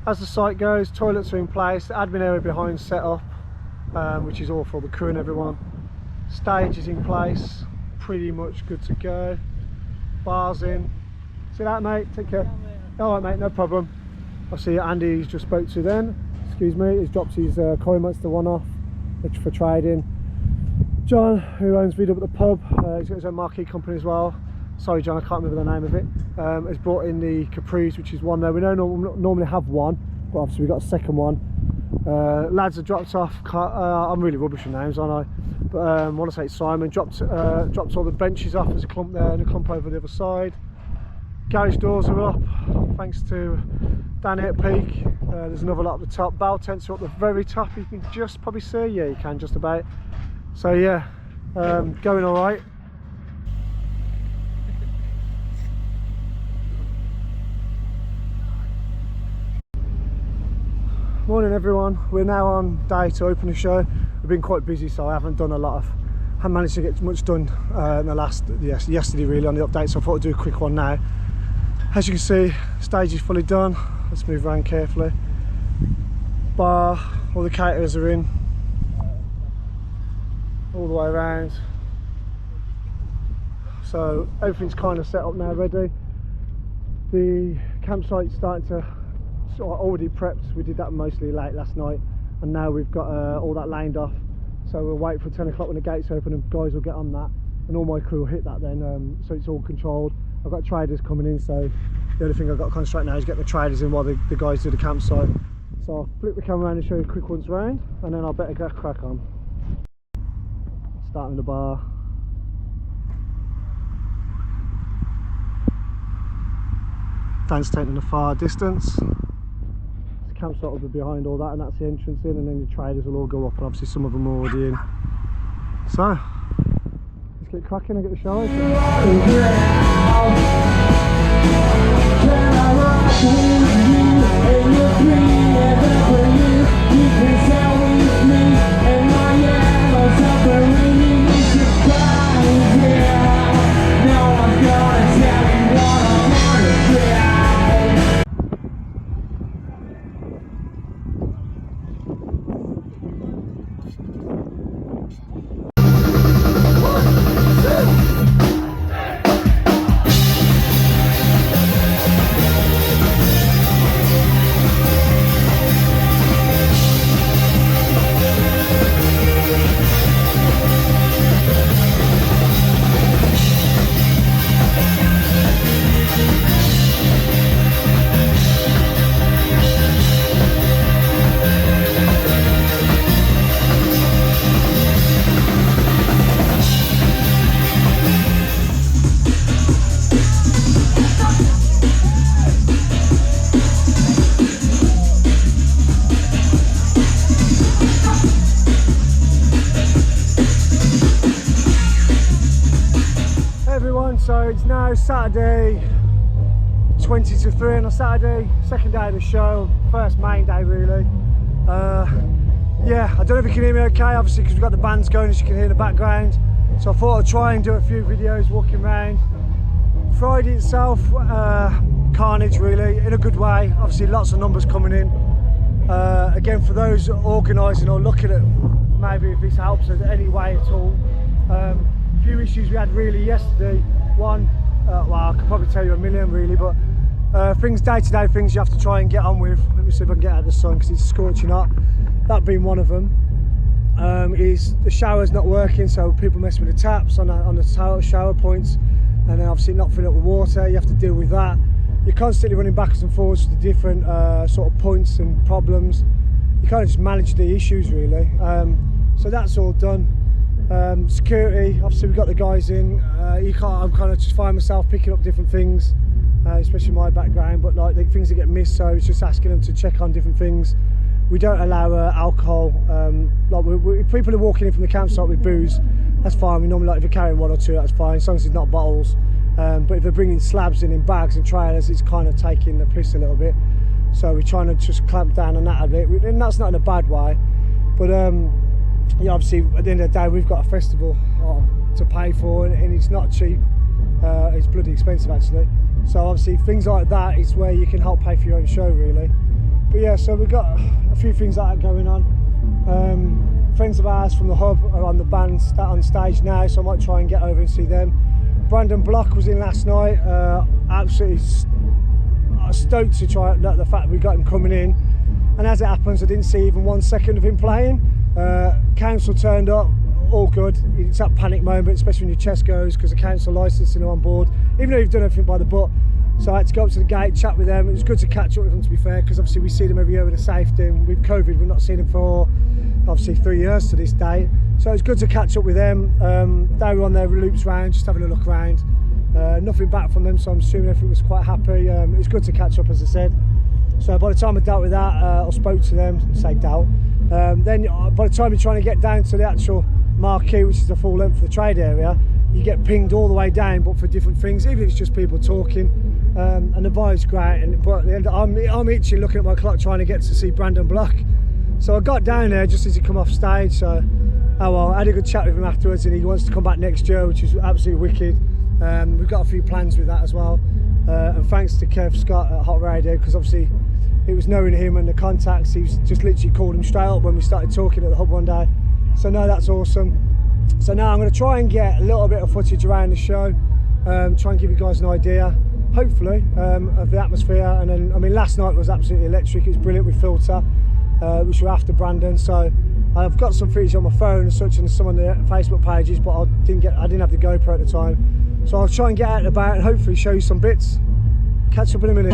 [SPEAKER 2] As the site goes, toilets are in place, the admin area behind set up, which is all for the crew and everyone. Stage is in place, pretty much good to go. Bars in. See that, mate? Take care. Alright, mate, no problem. I see Andy's just spoke to then. Excuse me, he's dropped his Koi Monster one off for trading. John, who owns VW at the pub, he's got his own marquee company as well. Sorry John, I can't remember the name of it. Has brought in the Capris, which is one there. We don't normally have one, but obviously we've got a second one. Lads have dropped off, I'm really rubbish with names, aren't I? But I want to say it's Simon, dropped all the benches off. There's a clump there and a clump over the other side. Garage doors are up, thanks to Danny at Peak. There's another lot at the top. Bow tents are up the very top, you can just probably see, yeah you can just about. So yeah, going alright. Morning everyone, we're now on day to open the show. We've been quite busy, so I haven't managed to get much done in the yesterday really on the update, so I thought I'd do a quick one now. As you can see, stage is fully done. Let's move around carefully. Bar, all the caterers are in, all the way around. So everything's kind of set up now, ready. The campsite's starting to sort of already prepped. We did that mostly late last night, and now we've got all that lined off. So we'll wait for 10 o'clock when the gates open, and guys will get on that, and all my crew will hit that then. So it's all controlled. I've got traders coming in, so the only thing I've got to concentrate now is get the traders in while the guys do the campsite. So I'll flip the camera around and show you a quick once round, and then I'll better get a crack on. Starting the bar. Dan's tent in the far distance. The campsite will be behind all that, and that's the entrance in, and then the traders will all go up, and obviously some of them are already in. So let's get cracking and get the show So it's now Saturday 20 to 3 on a Saturday, second day of the show, first main day really. Yeah, I don't know if you can hear me okay, obviously because we've got the bands going as you can hear in the background. So I thought I'd try and do a few videos walking around. Friday itself, carnage really, in a good way, obviously lots of numbers coming in. Again, for those organising or looking at maybe if this helps in any way at all. A few issues we had really yesterday. One, well I could probably tell you a million really, but things, day-to-day things you have to try and get on with. Let me see if I can get out of the sun because it's scorching hot. That being one of them. Is the shower's not working, so people messing with the taps on the shower points, and then obviously not filling up with water. You have to deal with that. You're constantly running backwards and forwards to different sort of points and problems. You kind of just manage the issues really. So that's all done. Security, obviously we've got the guys in. I'm kind of just find myself picking up different things. especially my background, but like the things that get missed, so it's just asking them to check on different things. We don't allow alcohol. If people are walking in from the campsite with booze, that's fine. We normally, like, if you're carrying 1 or 2, that's fine, as long as it's not bottles. But if they're bringing slabs in bags and trailers, it's kind of taking the piss a little bit. So we're trying to just clamp down on that a bit, and that's not in a bad way. But yeah, obviously at the end of the day, we've got a festival to pay for, and it's not cheap. It's bloody expensive actually. So obviously things like that is where you can help pay for your own show, really. But yeah, so we've got a few things like that going on. Friends of ours from the hub are on the band on stage now, so I might try and get over and see them. Brandon Block was in last night. Absolutely stoked to try out the fact we got him coming in, and as it happens I didn't see even 1 second of him playing. Council turned up, all good. It's that panic moment, especially when your chest goes, because the council licensing are on board, even though you've done everything by the book. So I had to go up to the gate, chat with them. It was good to catch up with them, to be fair, because obviously we see them every year with the safety, and with COVID we've not seen them for obviously 3 years to this date. So it's good to catch up with them. They were on their loops round, just having a look around. Nothing back from them, so I'm assuming everything was quite happy. It was good to catch up, as I said. So by the time I dealt with that, I spoke to them, say dealt. Then by the time you're trying to get down to the actual marquee, which is the full length of the trade area, you get pinged all the way down, but for different things, even if it's just people talking. And the vibe's great, but at the end, I'm itching looking at my clock trying to get to see Brandon Block. So I got down there just as he come off stage, so oh well, I had a good chat with him afterwards, and he wants to come back next year, which is absolutely wicked. We've got a few plans with that as well, and thanks to Kev Scott at Hot Radio, because obviously it was knowing him and the contacts, he's just literally called him straight up when we started talking at the hub one day. So no, that's awesome. So now I'm going to try and get a little bit of footage around the show, try and give you guys an idea, hopefully, of the atmosphere. And then, I mean, last night was absolutely electric. It was brilliant with Filter, which were after Brandon. So I've got some footage on my phone and such, and some on the Facebook pages, but I didn't have the GoPro at the time. So I'll try and get out and about and hopefully show you some bits. Catch up in a minute.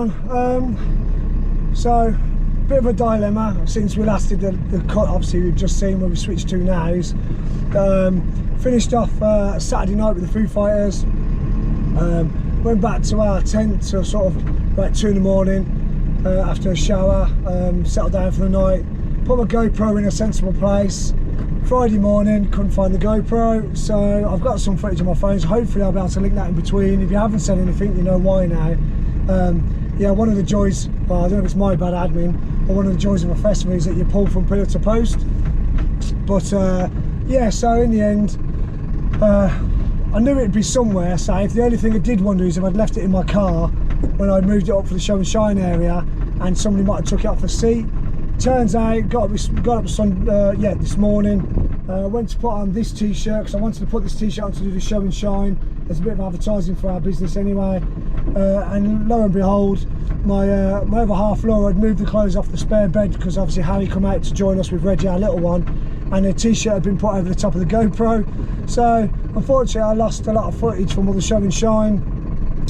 [SPEAKER 2] on. So, bit of a dilemma since we last did the cut. Obviously, we've just seen where we switched to now. Finished off Saturday night with the Foo Fighters. Went back to our tent to sort of about 2 in the morning after a shower. Settled down for the night. Put my GoPro in a sensible place. Friday morning, couldn't find the GoPro, so I've got some footage on my phone, so hopefully I'll be able to link that in between. If you haven't said anything, you know why now. Yeah, one of the joys, well, I don't know if it's my bad admin, but one of the joys of a festival is that you pull from pillar to post. But yeah, so in the end, I knew it'd be somewhere safe. The only thing I did wonder is if I'd left it in my car when I moved it up for the show and shine area and somebody might have took it off the seat. Turns out, got up this morning, went to put on this t-shirt because I wanted to put this t-shirt on to do the show and shine. There's a bit of advertising for our business anyway, and lo and behold, my other half Laura had moved the clothes off the spare bed because obviously Harry come out to join us with Reggie, our little one, and the t-shirt had been put over the top of the GoPro. So unfortunately I lost a lot of footage from all the show and shine.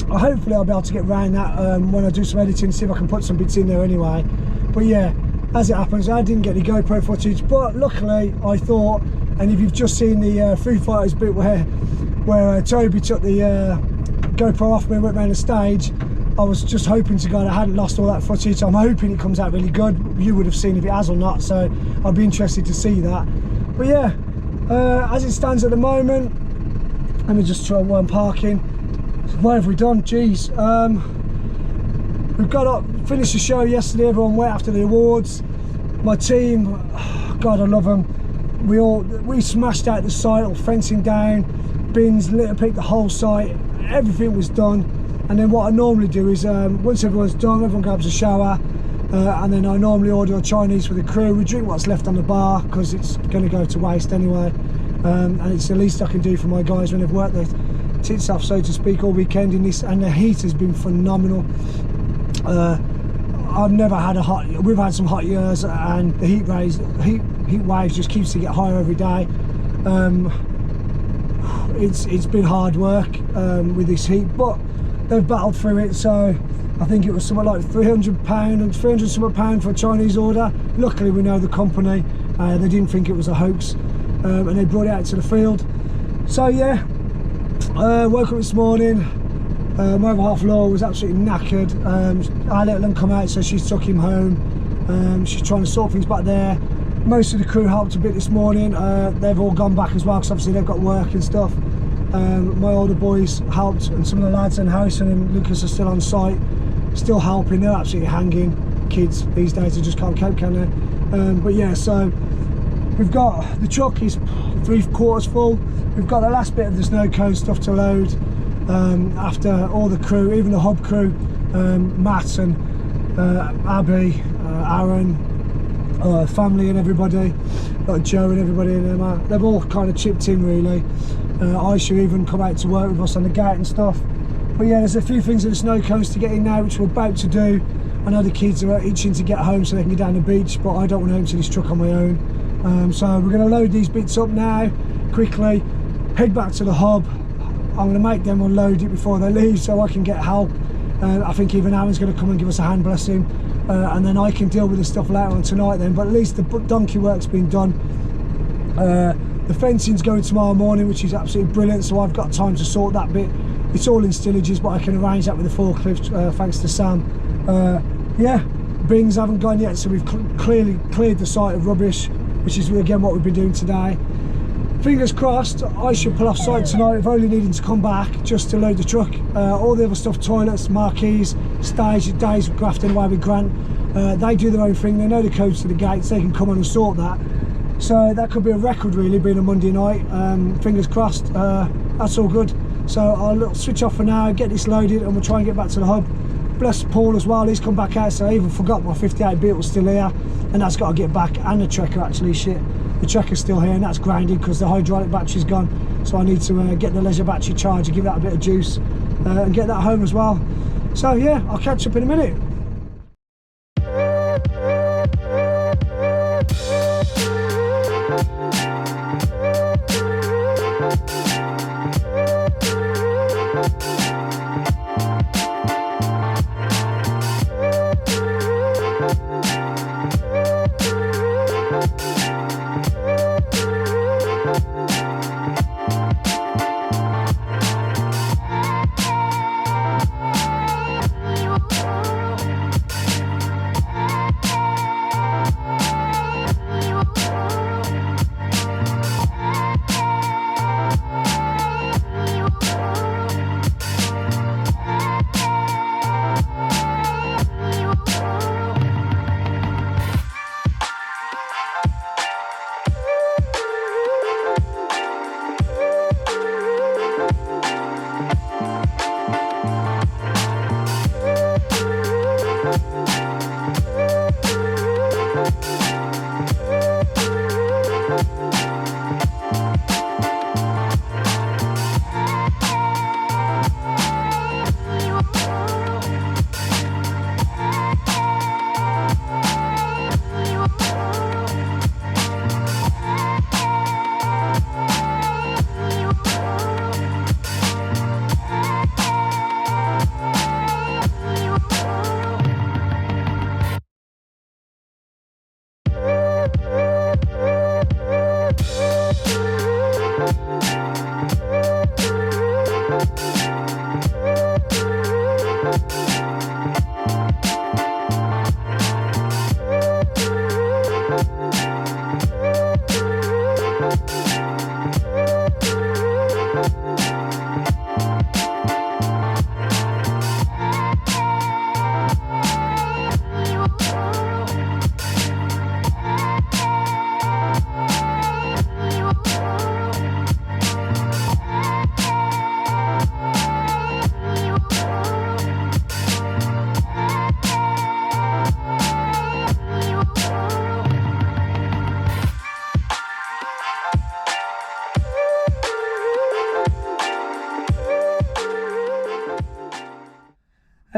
[SPEAKER 2] Hopefully I'll be able to get around that when I do some editing, see if I can put some bits in there anyway. But yeah, as it happens, I didn't get any GoPro footage, but luckily I thought, and if you've just seen the Foo Fighters bit where Toby took the GoPro off me and went around the stage, I was just hoping to God I hadn't lost all that footage. I'm hoping it comes out really good. You would have seen if it has or not, so I'd be interested to see that. But yeah, as it stands at the moment, let me just try where I'm parking. What have we done? Jeez. We've got up, finished the show yesterday, everyone went after the awards. My team, oh God, I love them. We smashed out the site, all fencing down, bins, litter picked the whole site, everything was done. And then what I normally do is, once everyone's done, everyone grabs a shower, and then I normally order a Chinese for the crew. We drink what's left on the bar, because it's going to go to waste anyway. And it's the least I can do for my guys when they've worked their tits off, so to speak, all weekend in this, and the heat has been phenomenal. I've never had we've had some hot years, and the heat waves just keeps to get higher every day. It's been hard work with this heat, but they've battled through it. So I think it was something like £300 something for a Chinese order. Luckily we know the company, they didn't think it was a hoax, and they brought it out to the field. So yeah, woke up this morning. My other half Laura was absolutely knackered. Our little one come out, so she took him home. She's trying to sort things back there. Most of the crew helped a bit this morning. They've all gone back as well, because obviously they've got work and stuff. My older boys helped, and some of the lads, and Harrison and Lucas are still on site, still helping. They're absolutely hanging. Kids these days, they just can't cope, can they? But yeah, so we've got, the truck is 3/4 full. We've got the last bit of the snow cone stuff to load. After all the crew, even the hub crew, Matt and Abby, Aaron, family and everybody, like Joe and everybody and Emma, they've all kind of chipped in really. Aisha even come out to work with us on the gate and stuff. But yeah, there's a few things in the snow cones to get in now, which we're about to do. I know the kids are itching to get home so they can get down the beach, but I don't want to empty this truck on my own. So we're going to load these bits up now, quickly, head back to the hub. I'm going to make them unload it before they leave so I can get help. I think even Aaron's going to come and give us a hand, bless him, and then I can deal with the stuff later on tonight then. But at least the donkey work's been done. The fencing's going tomorrow morning, which is absolutely brilliant, so I've got time to sort that bit. It's all in stillages, but I can arrange that with the forklift, thanks to Sam. Yeah, bins haven't gone yet, so we've clearly cleared the site of rubbish, which is again what we've been doing today. Fingers crossed, I should pull off site tonight, if only needing to come back just to load the truck. All the other stuff, toilets, marquees, stage, days grafting away with Grant, they do their own thing, they know the codes to the gates, they can come on and sort that. So that could be a record really, being a Monday night. Fingers crossed, that's all good. So I'll switch off for now, get this loaded, and we'll try and get back to the hub. Bless Paul as well, he's come back out, so I even forgot my 58 bit was still here, and that's got to get back, and the Trekker actually, shit. The Trekker's still here, and that's grounded because the hydraulic battery's gone, so I need to get the leisure battery charger, give that a bit of juice, and get that home as well. So yeah, I'll catch up in a minute.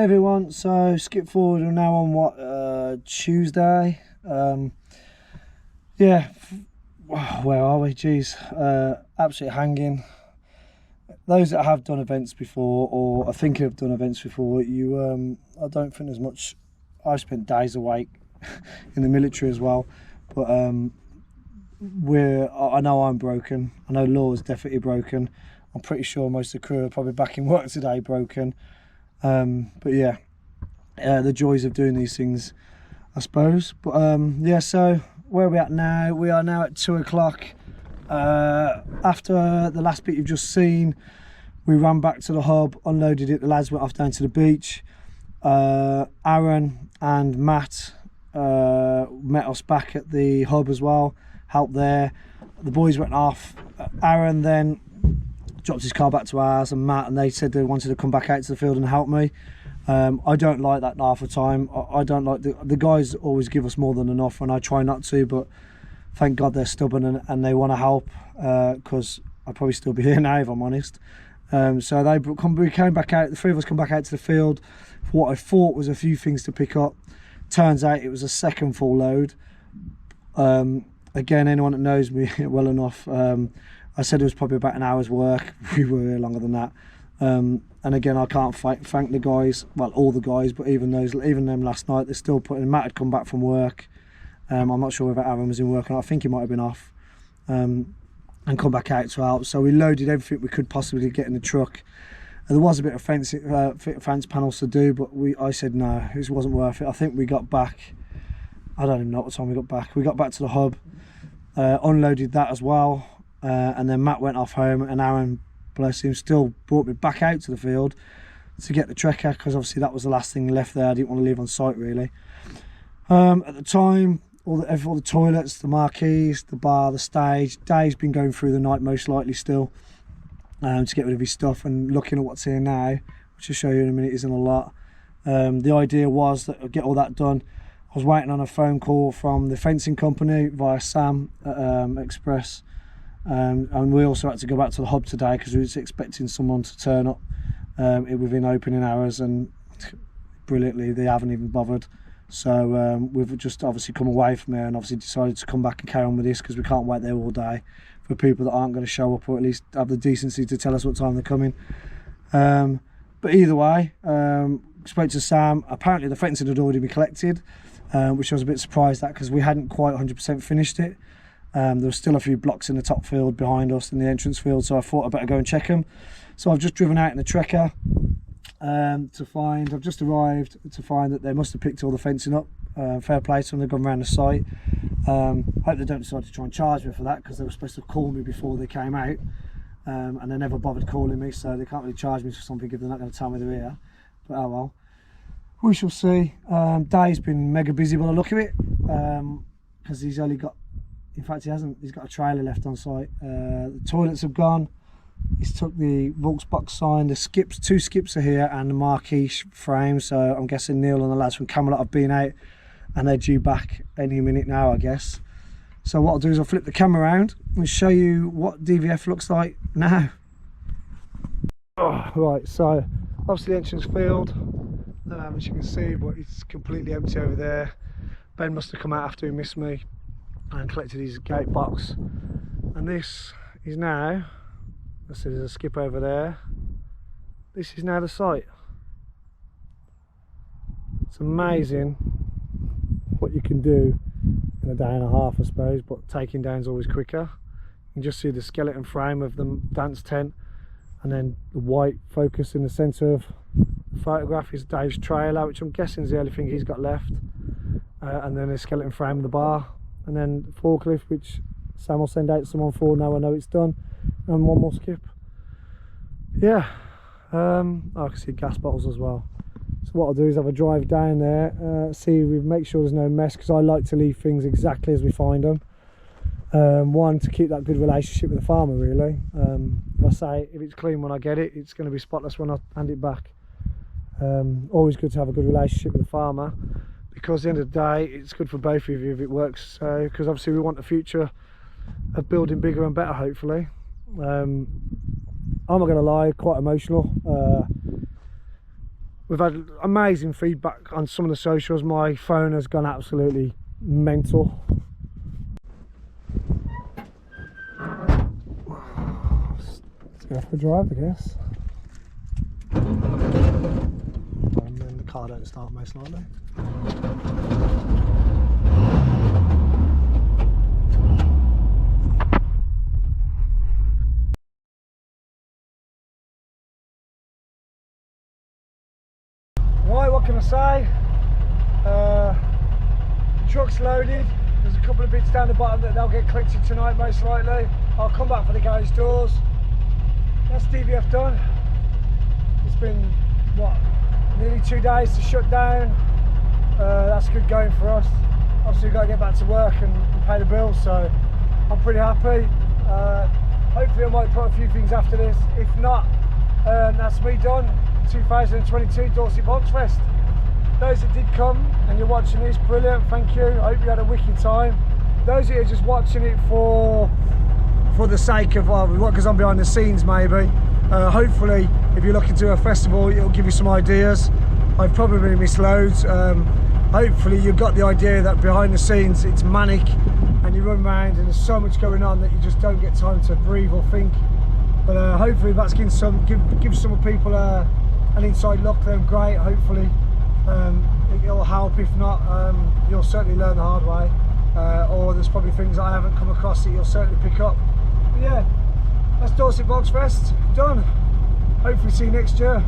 [SPEAKER 2] everyone, so skip forward, we're now on what, Tuesday. Yeah, where are we? Geez, absolutely hanging. Those that have done events before or are thinking of done events before, I don't think there's much. I've spent days awake in the military as well, but I know I'm broken. I know Laura's definitely broken. I'm pretty sure most of the crew are probably back in work today broken. But yeah, the joys of doing these things, I suppose. But yeah, so where are we at now? We are now at 2 o'clock. After the last bit you've just seen, we ran back to the hub, unloaded it, the lads went off down to the beach. Aaron and Matt met us back at the hub as well, helped there. The boys went off. Aaron then dropped his car back to ours and Matt, and they said they wanted to come back out to the field and help me. I don't like that half the time. I don't like the guys always give us more than enough, and I try not to, but thank God they're stubborn and they want to help, because I'd probably still be here now if I'm honest. So we came back out, the three of us come back out to the field for what I thought was a few things to pick up. Turns out it was a second full load. Again, anyone that knows me well enough, I said it was probably about an hour's work. We were here longer than that. And again, I can't thank the guys, well, all the guys, but even them last night, they're still putting. Matt had come back from work. I'm not sure whether Aaron was in work or not. I think he might have been off. And come back out to help. So we loaded everything we could possibly get in the truck. And there was a bit of fence panels to do, but I said no, it wasn't worth it. I think we got back, I don't even know what time we got back. We got back to the hub, unloaded that as well, and then Matt went off home, and Aaron, bless him, still brought me back out to the field to get the trekker, because obviously that was the last thing left there. I didn't want to leave on site really. At the time, all the toilets, the marquees, the bar, the stage. Dave's been going through the night most likely still, to get rid of his stuff, and looking at what's here now, which I'll show you in a minute, isn't a lot. The idea was that I'd get all that done. I was waiting on a phone call from the fencing company via Sam at Express, and we also had to go back to the hub today because we was expecting someone to turn up within opening hours, and brilliantly they haven't even bothered. So we've just obviously come away from there and obviously decided to come back and carry on with this, because we can't wait there all day for people that aren't going to show up, or at least have the decency to tell us what time they're coming. But either way, spoke to Sam. Apparently the fencing had already been collected, which I was a bit surprised at, because we hadn't quite 100% finished it. There were still a few blocks in the top field behind us in the entrance field, so I thought I'd better go and check them. So I've just driven out in the trekker I've just arrived to find that they must have picked all the fencing up. Fair play to them, they've gone around the site. Hope they don't decide to try and charge me for that, because they were supposed to call me before they came out, and they never bothered calling me, so they can't really charge me for something if they're not going to tell me they're here. But oh well, we shall see. Dave's been mega busy by the look of it, because he's only got, in fact he hasn't, he's got a trailer left on site. The toilets have gone. He's took the Volksbox sign, the skips, 2 skips are here, and the marquee frame. So I'm guessing Neil and the lads from Camelot have been out, and they're due back any minute now, I guess. So what I'll do is I'll flip the camera around and show you what DVF looks like now. Oh, right, so obviously the entrance field, as you can see, but it's completely empty over there. Ben must have come out after he missed me and collected his gate box, and this is now, let's see, there's a skip over there. This is now the site. It's amazing what you can do in a day and a half, I suppose, but taking down is always quicker. You can just see the skeleton frame of the dance tent, and then the white focus in the centre of the photograph is Dave's trailer, which I'm guessing is the only thing he's got left, and then the skeleton frame of the bar, and then the forklift, which Sam will send out someone for now I know it's done, and one more skip. Yeah, I can see gas bottles as well. So what I'll do is have a drive down there, make sure there's no mess, because I like to leave things exactly as we find them. One, to keep that good relationship with the farmer really. I say, if it's clean when I get it, it's going to be spotless when I hand it back. Always good to have a good relationship with the farmer, because at the end of the day it's good for both of you if it works. So, because obviously we want the future of building bigger and better, hopefully. I'm not going to lie, quite emotional. we've had amazing feedback on some of the socials. My phone has gone absolutely mental. Let's go for a drive, I guess. And then the car don't start most likely. Right, what can I say? Truck's loaded. There's a couple of bits down the bottom that they'll get collected tonight most likely. I'll come back for the garage doors. That's DVF done. It's been, what, nearly 2 days to shut down. That's good going for us. Obviously we've got to get back to work and pay the bills, so I'm pretty happy. Hopefully I might put a few things after this. If not, that's me done. 2022 Dorset Volksfest. Those that did come and you're watching this, brilliant, thank you. I hope you had a wicked time. Those that are just watching it for the sake of what goes on behind the scenes maybe, hopefully if you're looking to a festival it'll give you some ideas. I've probably missed loads. Hopefully you've got the idea that behind the scenes it's manic and you run around and there's so much going on that you just don't get time to breathe or think. But hopefully that's gives some people an inside look, then great. Hopefully it'll help. If not, you'll certainly learn the hard way, or there's probably things that I haven't come across that you'll certainly pick up. But yeah, that's Dorset Volksfest done. Hopefully see you next year.